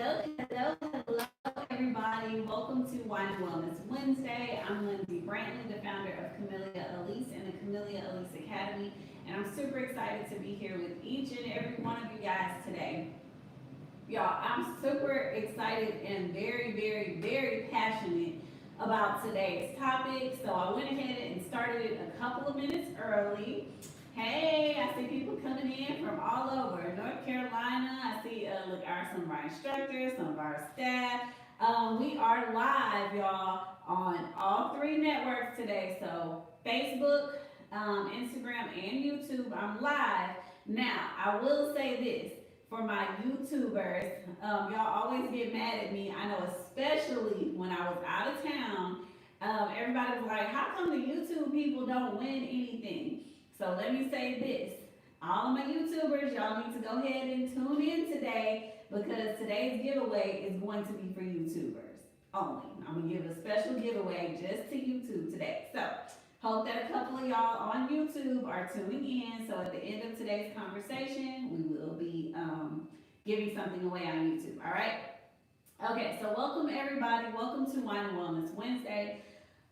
Hello, everybody. Welcome to Wine and Wellness Wednesday. I'm Lindsay Brantley, the founder of Camellia Alise and the Camellia Alise Academy, and I'm super excited to be here with each and every one of you guys today. Y'all, I'm super excited and very passionate about today's topic. So I went ahead and started it a couple of minutes early. Hey, I see people coming in from all over North Carolina. I see some of our instructors, some of our staff. We are live, y'all, on all three networks today. So Facebook, Instagram, and YouTube. I'm live. Now, I will say this for my YouTubers. Y'all always get mad at me. I know, especially when I was out of town. Everybody was like, how come the YouTube people don't win anything? So let me say this. All of my YouTubers, y'all need to go ahead and tune in today because today's giveaway is going to be for YouTubers only. I'm going to give a special giveaway just to YouTube today. So hope that a couple of y'all on YouTube are tuning in. So at the end of today's conversation, we will be giving something away on YouTube. All right? Okay, so welcome everybody. Welcome to Wine and Wellness Wednesday.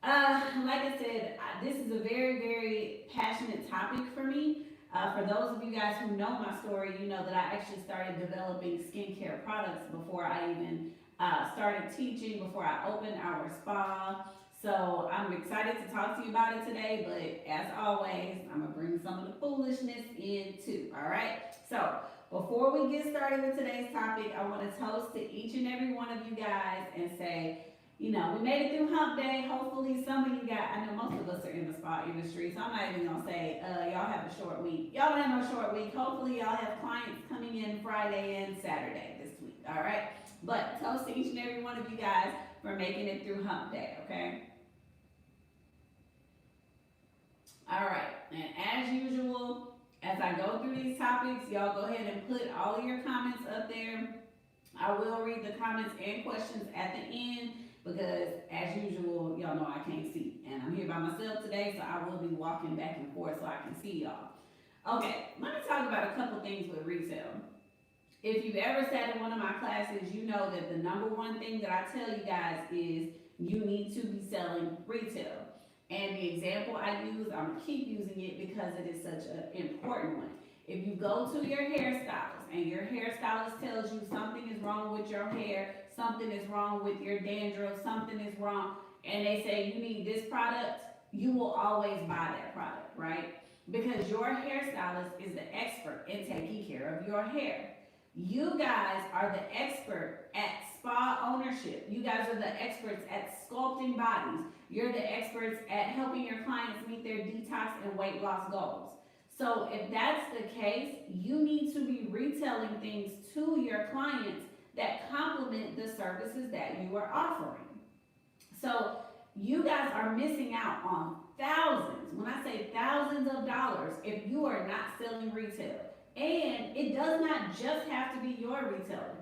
Like I said, this is a very passionate topic for me. For those of you guys who know my story, you know that I actually started developing skincare products before I even started teaching, before I opened our spa. So I'm excited to talk to you about it today, but as always, I'm going to bring some of the foolishness in too, all right? So before we get started with today's topic, I want to toast to each and every one of you guys and say, you know, we made it through hump day. Hopefully some of you guys, I know most of us are in the spa industry, so I'm not even gonna say, y'all have a short week. Y'all don't have no short week. Hopefully y'all have clients coming in Friday and Saturday this week, all right? But toast to each and every one of you guys for making it through hump day, okay? All right, and as usual, as I go through these topics, y'all go ahead and put all of your comments up there. I will read the comments and questions at the end, because as usual, y'all know I can't see. And I'm here by myself today, so I will be walking back and forth so I can see y'all. Okay, let me talk about a couple things with retail. If you've ever sat in one of my classes, you know that the number one thing that I tell you guys is you need to be selling retail. And the example I use, I'm going to keep using it because it is such an important one. If you go to your hairstylist and your hairstylist tells you something is wrong with your hair, something is wrong with your dandruff, something is wrong, and they say you need this product, you will always buy that product, right? Because your hairstylist is the expert in taking care of your hair. You guys are the expert at spa ownership. You guys are the experts at sculpting bodies. You're the experts at helping your clients meet their detox and weight loss goals. So if that's the case, you need to be retailing things to your clients that complement the services that you are offering. So you guys are missing out on thousands, when I say thousands of dollars, if you are not selling retail. And it does not just have to be your retailer.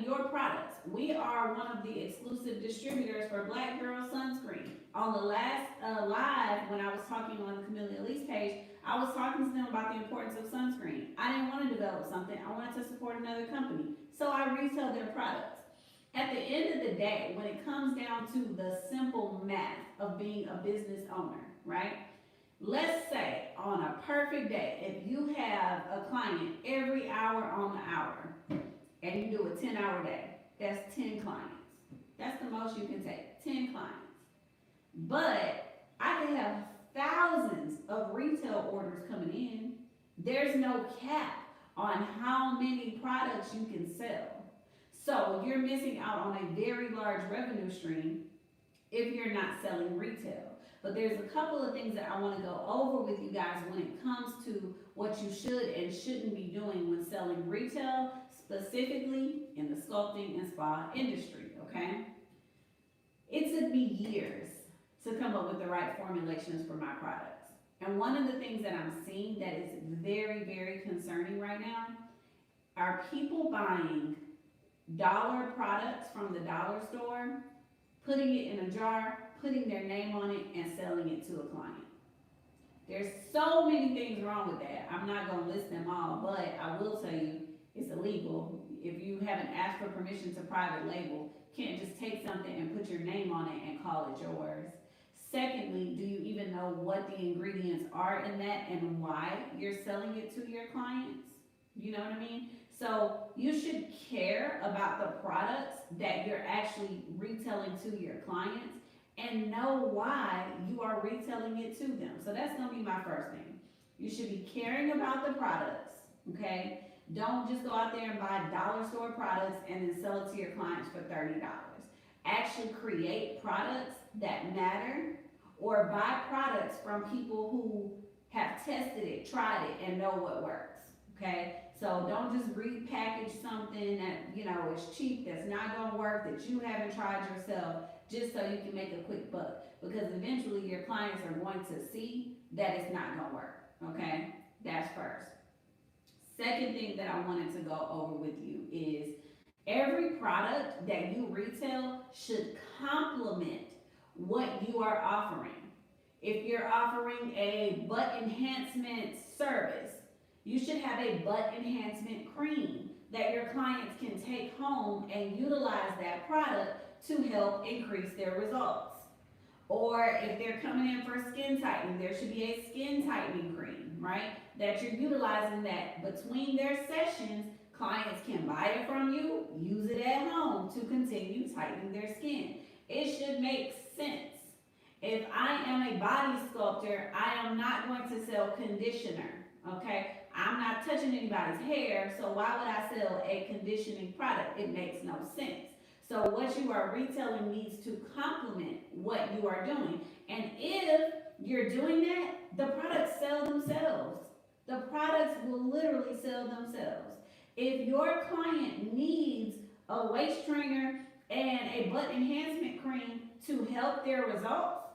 Your products. We are one of the exclusive distributors for Black Girl Sunscreen. On the last live, when I was talking on the Camellia Alise page, I was talking to them about the importance of sunscreen. I didn't want to develop something. I wanted to support another company. So I retail their products. At the end of the day, when it comes down to the simple math of being a business owner, right? Let's say on a perfect day, if you have a client every hour on the hour, and you do a 10-hour day, that's 10 clients. That's the most you can take, 10 clients. But I can have thousands of retail orders coming in. There's no cap on how many products you can sell. So you're missing out on a very large revenue stream if you're not selling retail. But there's a couple of things that I want to go over with you guys when it comes to what you should and shouldn't be doing when selling retail, specifically in the sculpting and spa industry, okay? It took me years to come up with the right formulations for my products. And one of the things that I'm seeing that is very concerning right now are people buying dollar products from the dollar store, putting it in a jar, putting their name on it, and selling it to a client. There's so many things wrong with that. I'm not going to list them all, but I will tell you it's illegal. if you haven't asked for permission to private label, can't just take something and put your name on it and call it yours. Secondly, do you even know what the ingredients are in that and why you're selling it to your clients? You know what I mean? So you should care about the products that you're actually retailing to your clients and know why you are retailing it to them. So that's gonna be my first thing. You should be caring about the products, okay? Don't just go out there and buy dollar store products and then sell it to your clients for $30. Actually create products that matter, or buy products from people who have tested it, tried it, and know what works, okay? So don't just repackage something that, you know, is cheap, that's not gonna work, that you haven't tried yourself, just so you can make a quick buck. Because eventually your clients are going to see that it's not gonna work, okay? That's first. Second thing that I wanted to go over with you is every product that you retail should complement what you are offering. If you're offering a butt enhancement service, you should have a butt enhancement cream that your clients can take home and utilize that product to help increase their results. Or if they're coming in for skin tightening, there should be a skin tightening cream, right? That you're utilizing that between their sessions, clients can buy it from you, use it at home to continue tightening their skin. It should make sense. If I am a body sculptor, I am not going to sell conditioner, okay? I'm not touching anybody's hair, so why would I sell a conditioning product? It makes no sense. So what you are retailing needs to complement what you are doing. And if you're doing that, the products sell themselves. The products will literally sell themselves. If your client needs a waist trainer and a butt enhancement cream to help their results,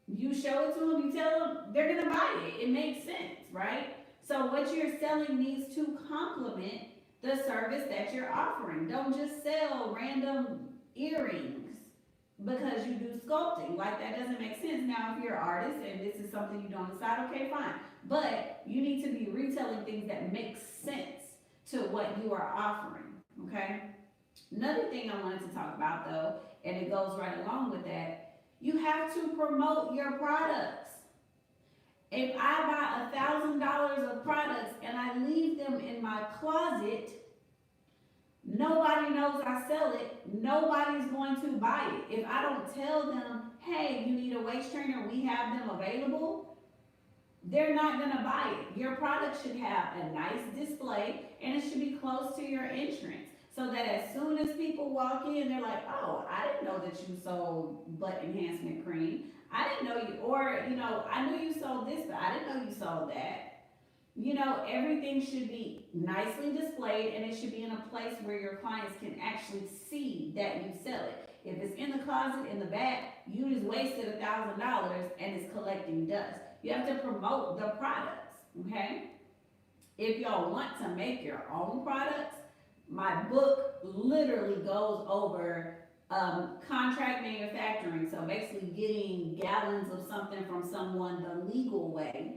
you show it to them, you tell them, they're gonna buy it. It makes sense, right? So what you're selling needs to complement the service that you're offering. Don't just sell random earrings because you do sculpting. Like, that doesn't make sense. Now, if you're an artist and this is something you don't decide, okay, fine. But you need to be retailing things that make sense to what you are offering, okay? Another thing I wanted to talk about though, and it goes right along with that, you have to promote your products. If I buy $1,000 of products and I leave them in my closet, nobody knows I sell it, nobody's going to buy it. If I don't tell them, hey, you need a waist trainer, we have them available, they're not gonna buy it. Your product should have a nice display and it should be close to your entrance, so that as soon as people walk in, they're like, oh, I didn't know that you sold butt enhancement cream. I didn't know you, or, you know, I knew you sold this, but I didn't know you sold that. You know, everything should be nicely displayed and it should be in a place where your clients can actually see that you sell it. If it's in the closet, in the back, you just wasted $1,000 and it's collecting dust. You have to promote the products, okay? If y'all want to make your own products, my book literally goes over contract manufacturing. So basically getting gallons of something from someone the legal way,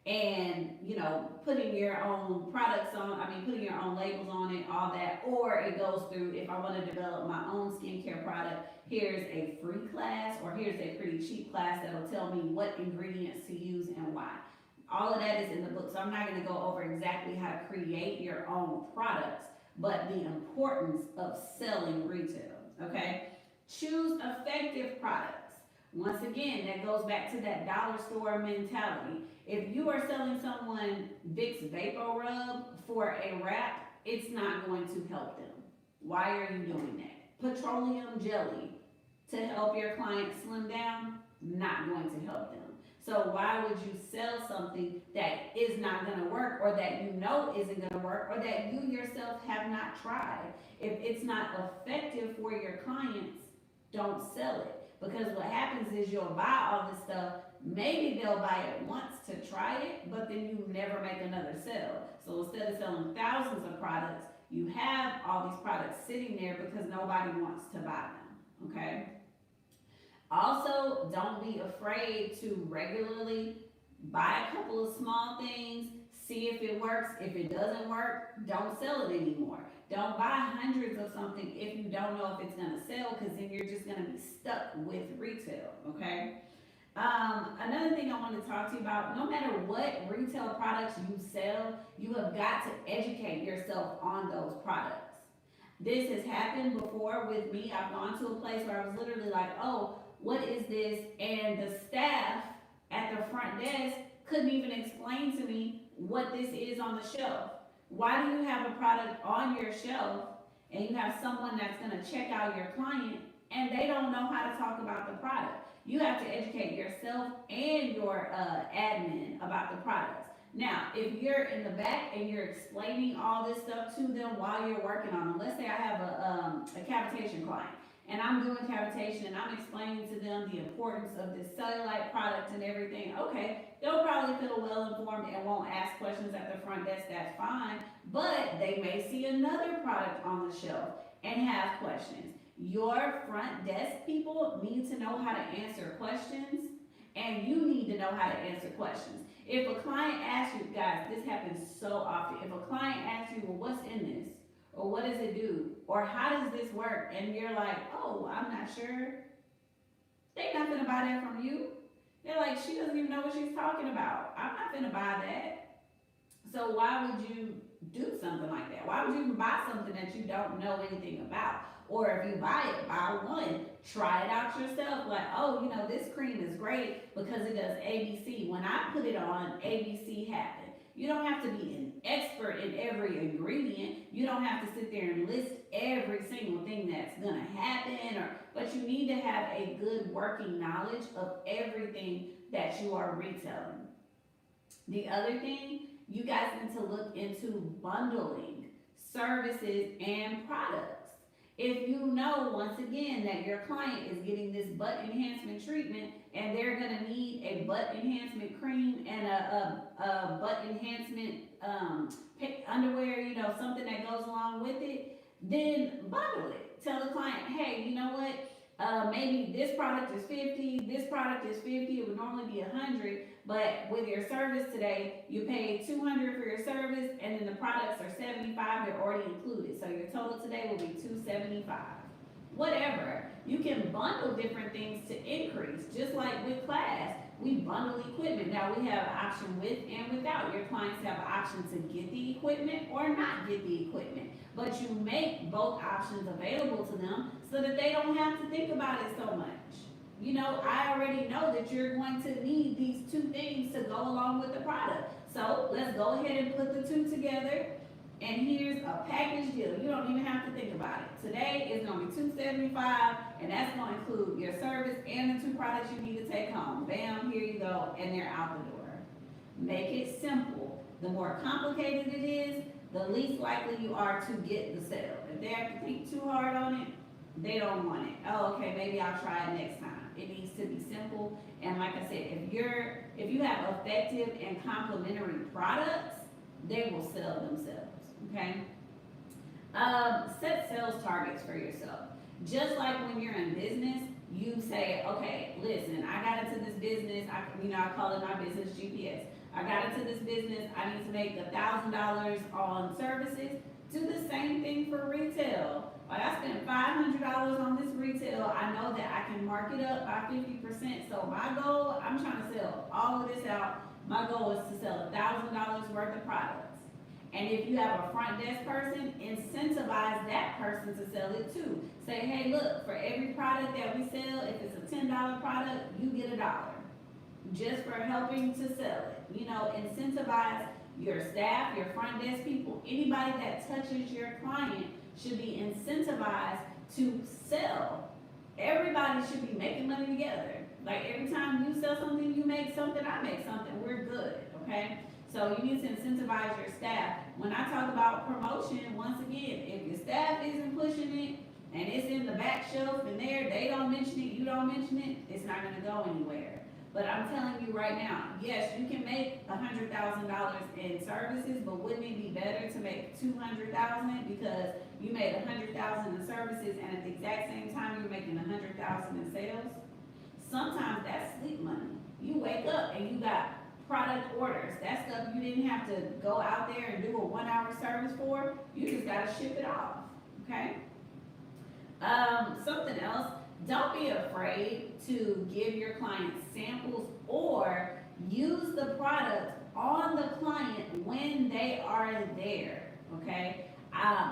and, you know, putting your own products on, putting your own labels on it, all that. Or it goes through, if I want to develop my own skincare product, here's a free class, or here's a pretty cheap class that'll tell me what ingredients to use and why. All of that is in the book, so I'm not going to go over exactly how to create your own products, but the importance of selling retail, okay? Choose effective products. Once again, that goes back to that dollar store mentality. If you are selling someone Vicks Vapor Rub for a wrap, it's not going to help them. Why are you doing that? Petroleum jelly to help your client slim down, not going to help them. So why would you sell something that is not going to work, or that you know isn't going to work, or that you yourself have not tried? If it's not effective for your clients, don't sell it. Because what happens is you'll buy all this stuff, maybe they'll buy it once to try it, but then you never make another sale. So instead of selling thousands of products, you have all these products sitting there because nobody wants to buy them, okay? Also, don't be afraid to regularly buy a couple of small things, see if it works. If it doesn't work, don't sell it anymore. Don't buy hundreds of something if you don't know if it's gonna sell, because then you're just gonna be stuck with retail, okay? Another thing I want to talk to you about, no matter what retail products you sell, you have got to educate yourself on those products. This has happened before with me. I've gone to a place where I was literally like, oh, what is this? And the staff at the front desk couldn't even explain to me what this is on the shelf. Why do you have a product on your shelf and you have someone that's going to check out your client and they don't know how to talk about the product? You have to educate yourself and your admin about the products. Now, if you're in the back and you're explaining all this stuff to them while you're working on them, let's say I have a cavitation client and I'm doing cavitation and I'm explaining to them the importance of this cellulite product and everything. Okay, they'll probably feel well informed and won't ask questions at the front desk, that's fine, but they may see another product on the shelf and have questions. Your front desk people need to know how to answer questions, and you need to know how to answer questions. If a client asks you, guys, this happens so often. If a client asks you, well, what's in this? Or what does it do? Or how does this work? And you're like, oh, I'm not sure. They're not gonna buy that from you. They're like, she doesn't even know what she's talking about. I'm not gonna buy that. So why would you do something like that? Why would you even buy something that you don't know anything about? Or if you buy it, buy one, try it out yourself. Like, oh, you know, this cream is great because it does ABC. When I put it on, ABC happened. You don't have to be an expert in every ingredient. You don't have to sit there and list every single thing that's gonna happen, but you need to have a good working knowledge of everything that you are retailing. The other thing, you guys need to look into bundling services and products. If you know, once again, that your client is getting this butt enhancement treatment and they're gonna need a butt enhancement cream and a butt enhancement underwear, you know, something that goes along with it, then bundle it. Tell the client, hey, you know what? Maybe this product is 50, this product is 50, it would normally be 100, but with your service today, you pay 200 for your service, and then the products are 75, they're already included. So your total today will be 275. Whatever. You can bundle different things to increase, just like with class. We bundle equipment. Now we have an option with and without. Your clients have an option to get the equipment or not get the equipment. But you make both options available to them so that they don't have to think about it so much. You know, I already know that you're going to need these two things to go along with the product. So let's go ahead and put the two together. And here's a package deal. You don't even have to think about it. Today is going to be $275, and that's going to include your service and the two products you need to take home. Bam, here you go, and they're out the door. Make it simple. The more complicated it is, the least likely you are to get the sale. If they have to think too hard on it, they don't want it. Oh, okay, maybe I'll try it next time. It needs to be simple. And like I said, if you have effective and complementary products, they will sell themselves. Okay? Set sales targets for yourself. Just like when you're in business, you say, okay, listen, I got into this business, I call it my business GPS. I got into this business, I need to make $1,000 on services. Do the same thing for retail. Like, I spent $500 on this retail, I know that I can mark it up by 50%. So my goal, I'm trying to sell all of this out. My goal is to sell $1,000 worth of products. And if you have a front desk person, incentivize that person to sell it too. Say, hey, look, for every product that we sell, if it's a $10 product, you get $1. Just for helping to sell it. You know, incentivize your staff, your front desk people, anybody that touches your client should be incentivized to sell. Everybody should be making money together. Like, every time you sell something, you make something, I make something, we're good, okay? So you need to incentivize your staff. When I talk about promotion, once again, if your staff isn't pushing it and it's in the back shelf and they don't mention it, you don't mention it, it's not gonna go anywhere. But I'm telling you right now, yes, you can make $100,000 in services, but wouldn't it be better to make $200,000 because you made $100,000 in services and at the exact same time you're making $100,000 in sales? Sometimes that's sleep money. You wake up and you got product orders. That stuff you didn't have to go out there and do a 1 hour service for. You just gotta ship it off, okay? Something else, don't be afraid to give your clients samples or use the product on the client when they are there, okay?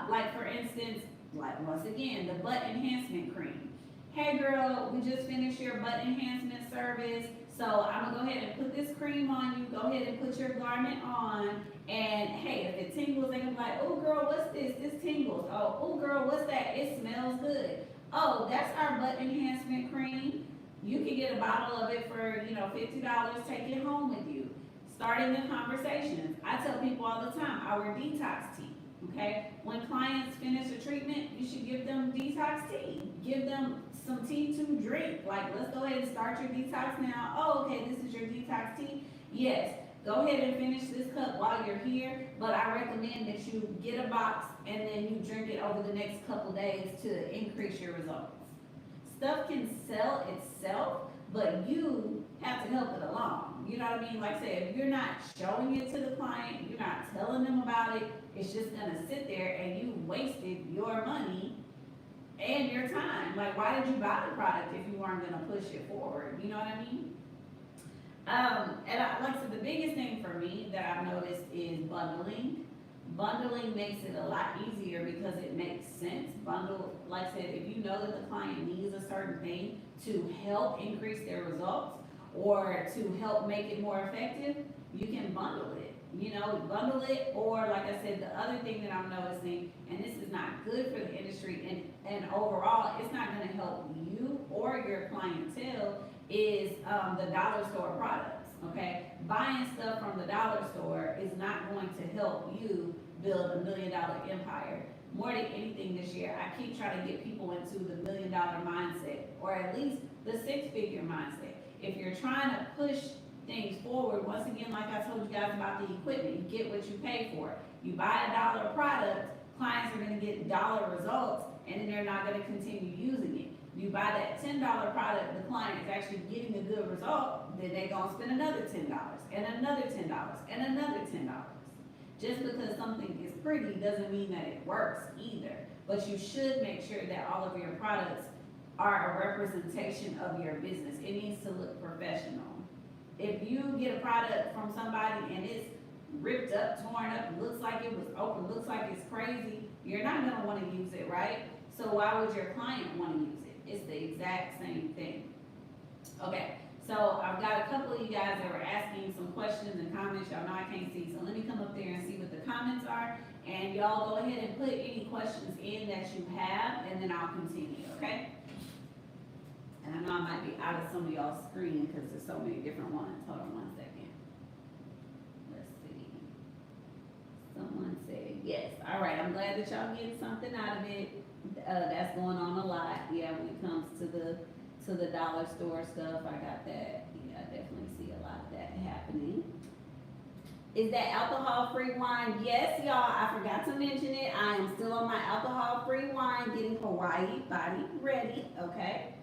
Like for instance, like once again, the butt enhancement cream. Hey girl, we just finished your butt enhancement service, so I'm gonna go ahead and put this cream on you. Go ahead and put your garment on, and hey, if it tingles, they can be like, oh girl, what's this? This tingles. Oh girl, what's that? It smells good. Oh, that's our butt enhancement cream. You can get a bottle of it for, $50, take it home with you. Starting the conversations. I tell people all the time, our detox tea, okay? When clients finish a treatment, you should give them detox tea. Give them some tea to drink. Like, let's go ahead and start your detox now. Oh, okay, this is your detox tea. Yes, go ahead and finish this cup while you're here, but I recommend that you get a box and then you drink it over the next couple days to increase your results. Stuff can sell itself, but you have to help it along. You know what I mean? Like I said, if you're not showing it to the client, you're not telling them about it, it's just gonna sit there and you wasted your money and your time. Like, why did you buy the product if you weren't gonna push it forward? You know what I mean? Like I said, the biggest thing for me that I've noticed is bundling. Bundling makes it a lot easier because it makes sense. Like I said, if you know that the client needs a certain thing to help increase their results or to help make it more effective, you can bundle it. Bundle it, or like I said, the other thing that I'm noticing, and this is not good for the industry and overall, it's not gonna help you or your clientele, is the dollar store products, okay? Buying stuff from the dollar store is not going to help you build $1 million empire. More than anything this year, I keep trying to get people into the $1 million mindset, or at least the 6-figure mindset. If you're trying to push things forward, once again, like I told you guys about the equipment, you get what you pay for. You buy a $1 product, clients are gonna get $1 results, and then they're not gonna continue using it. You buy that $10 product, the client is actually getting a good result, then they're gonna spend another $10, and another $10, and another $10. Just because something is pretty doesn't mean that it works either. But you should make sure that all of your products are a representation of your business. It needs to look professional. If you get a product from somebody and it's ripped up, torn up, looks like it was open, looks like it's crazy, you're not gonna wanna use it, right? So why would your client wanna use it? It's the exact same thing. Okay, so I've got a couple of you guys that were asking some questions and comments. Y'all know I can't see, so let me come up there and see what the comments are. And y'all go ahead and put any questions in that you have, and then I'll continue, okay? And I know I might be out of some of y'all's screen because there's so many different ones. Hold on one second. Let's see. Someone said yes. All right, I'm glad that y'all get something out of it. That's going on a lot. Yeah, when it comes to the dollar store stuff, I got that. Yeah, I definitely see a lot of that happening. Is that alcohol-free wine? Yes, y'all, I forgot to mention it. I am still on my alcohol-free wine, getting Hawaii body ready, okay?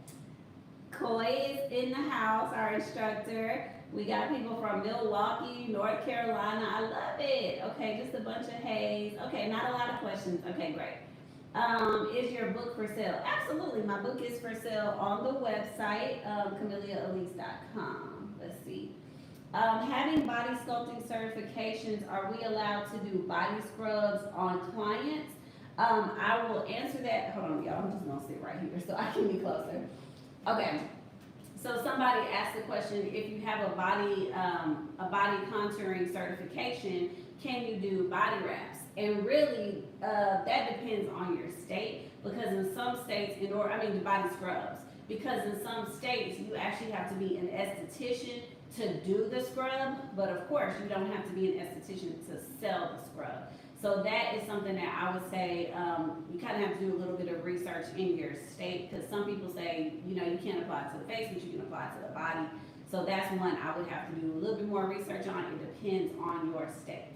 Koi is in the house, our instructor. We got people from Milwaukee, North Carolina. I love it. Okay, just a bunch of haze. Okay, not a lot of questions. Okay, great. Is your book for sale? Absolutely, my book is for sale on the website, CameliaAlise.com. Let's see. Having body sculpting certifications, are we allowed to do body scrubs on clients? I will answer that. Hold on, y'all. I'm just gonna sit right here so I can be closer. Okay. So somebody asked the question: if you have a body contouring certification, can you do body wraps? And really, that depends on your state, because in some states, the body scrubs, because in some states you actually have to be an esthetician to do the scrub, but of course you don't have to be an esthetician to sell the scrub. So that is something that I would say you kind of have to do a little bit of research in your state, because some people say, you can't apply it to the face, but you can apply it to the body. So that's one I would have to do a little bit more research on. It depends on your state.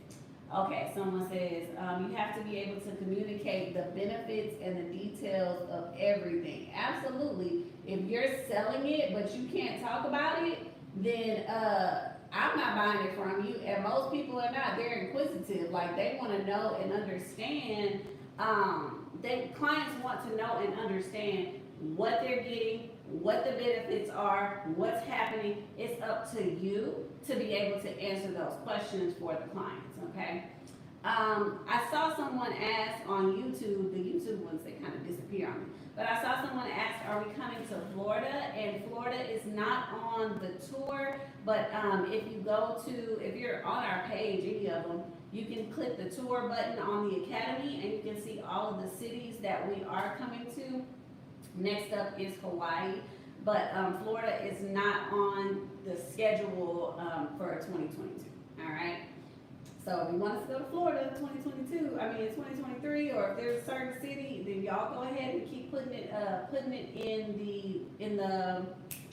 Okay, someone says, you have to be able to communicate the benefits and the details of everything. Absolutely. If you're selling it, but you can't talk about it, then I'm not buying it from you, and most people are not. They're inquisitive, like they want to know and understand. They clients want to know and understand what they're getting, what the benefits are, what's happening. It's up to you to be able to answer those questions for the clients. Okay. I saw someone ask on YouTube, the YouTube ones they kind of disappear on me, but I saw someone ask, "Are we coming to Florida?" And Florida is not on the tour, but if you go to, if you're on our page, any of them, you can click the tour button on the Academy, and you can see all of the cities that we are coming to. Next up is Hawaii, but Florida is not on the schedule for 2022. All right. So if you want us to go to Florida 2022, I mean in 2023, or if there's a certain city, then y'all go ahead and keep putting it in the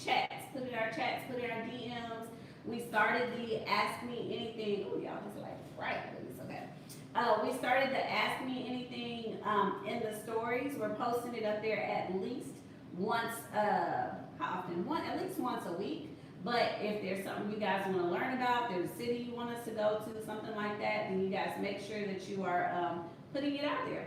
chats. Put it in our chats, put it in our DMs. We started the Ask Me Anything. Oh, y'all just like right, but it's okay. We started the Ask Me Anything in the stories. We're posting it up there at least once. How often? At least once a week. But if there's something you guys want to learn about, there's a city you want us to go to, something like that, then you guys make sure that you are putting it out there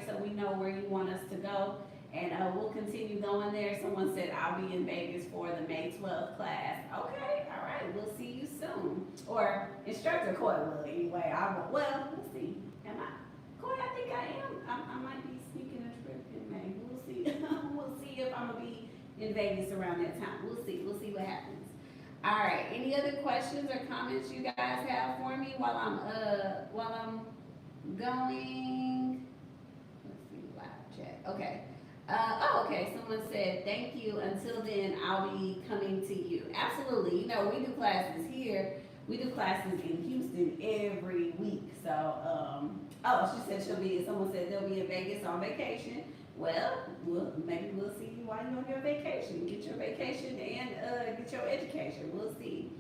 so we know where you want us to go. And we'll continue going there. Someone said, I'll be in Vegas for the May 12th class. Okay, all right, we'll see you soon. Or Instructor Coy will anyway. Well, we'll see. Am I? Coy, I think I am. I might be sneaking a trip in May. We'll see. We'll see if I'm going to be in Vegas around that time. We'll see what happens. All right. Any other questions or comments you guys have for me while I'm going? Let's see, live chat. Okay. Okay. Someone said thank you. Until then, I'll be coming to you. Absolutely. You know, we do classes here. We do classes in Houston every week. So, she said someone said they'll be in Vegas on vacation. Well, maybe we'll see you while you're on your vacation. Get your vacation and get your education. We'll see.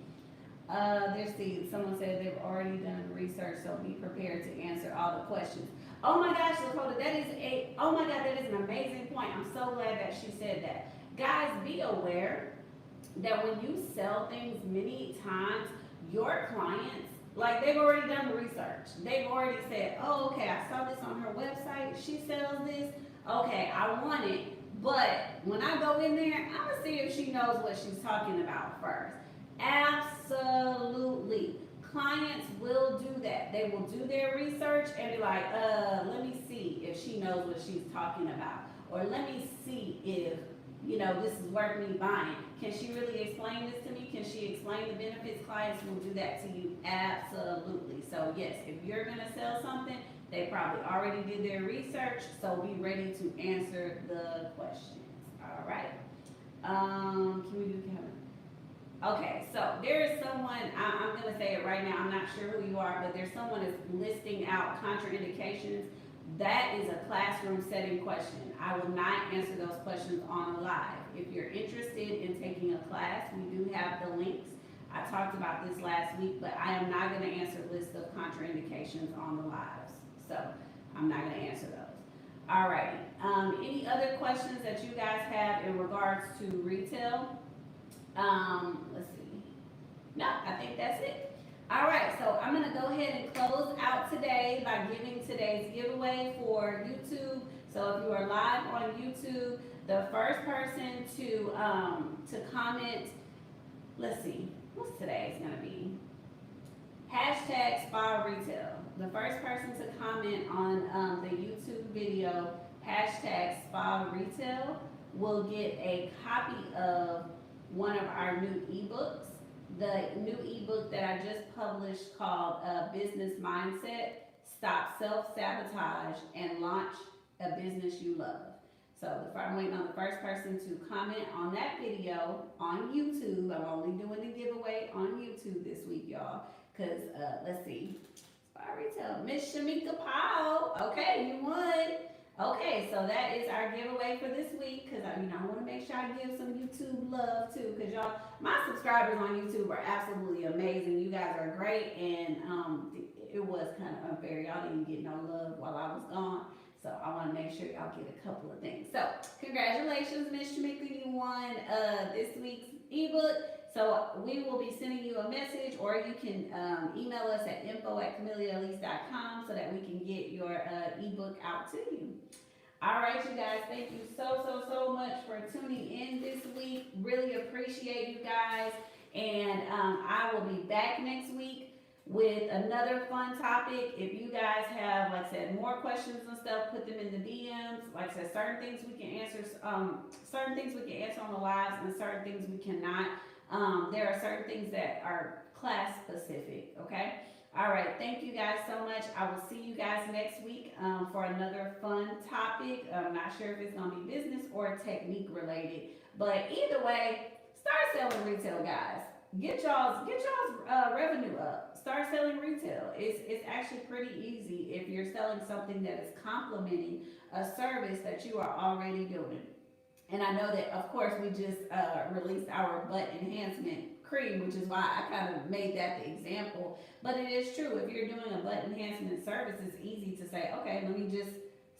Someone said they've already done research, so be prepared to answer all the questions. Oh my gosh, Lakota, that is an amazing point. I'm so glad that she said that. Guys, be aware that when you sell things many times, your clients, like they've already done the research. They've already said, oh, okay, I saw this on her website. She sells this. Okay, I want it, but when I go in there, I'm gonna see if she knows what she's talking about first. Absolutely. Clients will do that. They will do their research and be like, let me see if she knows what she's talking about. Or let me see if, this is worth me buying. Can she really explain this to me? Can she explain the benefits? Clients will do that to you. Absolutely. So yes, if you're gonna sell something, they probably already did their research, so be ready to answer the questions. All right. Can we do Kevin? Okay, so there is someone, I'm going to say it right now, I'm not sure who you are, but there's someone that's listing out contraindications. That is a classroom setting question. I will not answer those questions on live. If you're interested in taking a class, we do have the links. I talked about this last week, but I am not going to answer a list of contraindications on the lives. So I'm not going to answer those. All right. Any other questions that you guys have in regards to retail? Let's see. No, I think that's it. All right. So I'm going to go ahead and close out today by giving today's giveaway for YouTube. So if you are live on YouTube, the first person to comment, let's see, what's today's going to be? Hashtag spa retail. The first person to comment on the YouTube video, hashtag spa retail, will get a copy of one of our new ebooks. The new ebook that I just published called Business Mindset, Stop Self-Sabotage and Launch a Business You Love. So I'm waiting on the first person to comment on that video on YouTube. I'm only doing the giveaway on YouTube this week, y'all. Because, let's see. Spa Retail. Miss Shamika Powell. Okay, you won. Okay, so that is our giveaway for this week. Because, I want to make sure I give some YouTube love, too. Because, y'all, my subscribers on YouTube are absolutely amazing. You guys are great. And it was kind of unfair. Y'all didn't get no love while I was gone. So I want to make sure y'all get a couple of things. So congratulations, Miss Shamika, you won this week's ebook. So we will be sending you a message, or you can email us at info@camelliaalise.com so that we can get your ebook out to you. All right, you guys, thank you so much for tuning in this week. Really appreciate you guys. And I will be back next week with another fun topic. If you guys have, like I said, more questions and stuff, put them in the DMs. Like I said, certain things we can answer, on the lives, and certain things we cannot. There are certain things that are class specific, okay? All right, thank you guys so much. I will see you guys next week for another fun topic. I'm not sure if it's gonna be business or technique related, but either way, start selling retail, guys. Get y'all's revenue up. Start selling retail. It's actually pretty easy if you're selling something that is complementing a service that you are already doing. And I know that, of course, we just released our butt enhancement cream, which is why I kind of made that the example. But it is true. If you're doing a butt enhancement service, it's easy to say, okay, let me just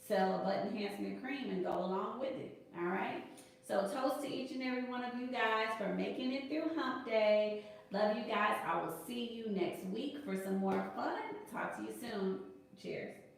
sell a butt enhancement cream and go along with it. All right? So toast to each and every one of you guys for making it through hump day. Love you guys. I will see you next week for some more fun. Talk to you soon. Cheers.